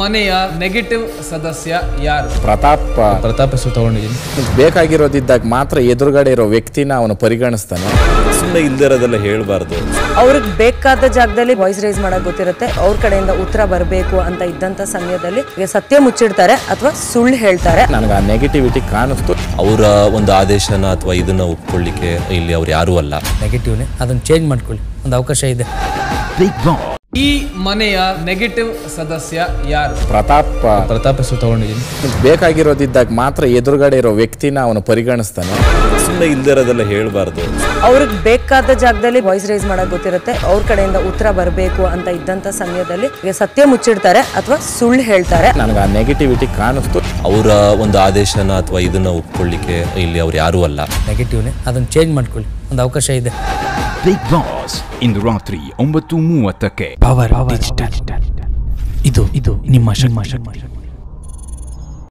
ಮನೆಯ ನೆಗೆಟಿವ್ ಸದಸ್ಯ ಯಾರು? ಪ್ರತಾಪ್ ಹೆಸರು ತಗೊಂಡಿದ್ದೀನಿ. ಬೇಕಾಗಿರೋದಿದ್ದಾಗ ಮಾತ್ರ ಎದುರುಗಡೆ ಇರೋ ವ್ಯಕ್ತಿನ ಅವನು ಪರಿಗಣಿಸ್ತಾನೆ. ಸುಮ್ಮನೆ ಇಲ್ದಿರೋದೆಲ್ಲ ಹೇಳ್ಬಾರ್ದು. ಅವ್ರಿಗೆ ಬೇಕಾದ ಜಾಗದಲ್ಲಿ ವಾಯ್ಸ್ ರೈಸ್ ಮಾಡಕ್ ಗೊತ್ತಿರುತ್ತೆ. ಅವ್ರ ಕಡೆಯಿಂದ ಉತ್ತರ ಬರಬೇಕು ಅಂತ ಇದ್ದಂತ ಸಮಯದಲ್ಲಿ ಸತ್ಯ ಮುಚ್ಚಿಡ್ತಾರೆ ಅಥವಾ ಸುಳ್ಳು ಹೇಳ್ತಾರೆ. ನನಗೆ ಆ ನೆಗೆಟಿವಿಟಿ ಕಾಣಿಸ್ತು. ಅವರ ಒಂದು ಆದೇಶನ ಅಥವಾ ಇದನ್ನ ಒಪ್ಕೊಳ್ಳಿಕ್ಕೆ ಇಲ್ಲಿ ಅವ್ರು ಯಾರೂ ಅಲ್ಲ. ನೆಗೆಟಿವ್ನೇ, ಅದನ್ನ ಚೇಂಜ್ ಮಾಡ್ಕೊಳ್ಳಿ, ಒಂದು ಅವಕಾಶ ಇದೆ. ಈ ಮನೆಯ ನೆಗೆಟಿವ್ ಸದಸ್ಯ ಯಾರು? ಪ್ರತಾಪ್ ಹೆಸರು ತಗೊಂಡಿದ್ದೀನಿ. ಬೇಕಾಗಿರೋದಿದ್ದಾಗ ಮಾತ್ರ ಎದುರುಗಡೆ ಇರೋ ವ್ಯಕ್ತಿನ ಅವನು ಪರಿಗಣಿಸ್ತಾನೆ. ಸುಮ್ಮನೆ ಇಲ್ದಿರೋದೆಲ್ಲ ಹೇಳ್ಬಾರ್ದು. ಅವ್ರಿಗೆ ಬೇಕಾದ ಜಾಗದಲ್ಲಿ ವಾಯ್ಸ್ ರೈಸ್ ಮಾಡಕ್ ಗೊತ್ತಿರುತ್ತೆ. ಅವ್ರ ಕಡೆಯಿಂದ ಉತ್ತರ ಬರಬೇಕು ಅಂತ ಇದ್ದಂತ ಸಮಯದಲ್ಲಿ ಸತ್ಯ ಮುಚ್ಚಿಡ್ತಾರೆ ಅಥವಾ ಸುಳ್ಳು ಹೇಳ್ತಾರೆ. ನನಗೆ ಆ ನೆಗೆಟಿವಿಟಿ ಕಾಣಿಸ್ತು. ಅವರ ಒಂದು ಆದೇಶನ ಅಥವಾ ಇದನ್ನ ಒಪ್ಕೊಳ್ಳಿಕ್ಕೆ ಇಲ್ಲಿ ಅವ್ರು ಯಾರೂ ಅಲ್ಲ. ನೆಗೆಟಿವ್ನೇ, ಅದನ್ನ ಚೇಂಜ್ ಮಾಡ್ಕೊಳ್ಳಿ, ಒಂದು ಅವಕಾಶ ಇದೆ. ಬಿಗ್ ಬಾಸ್ ಇಂದು ರಾತ್ರಿ 9:30ಕ್ಕೆ. Power digital. ಇದು ನಿಮ್ಮ ಶಕ್ತಿ.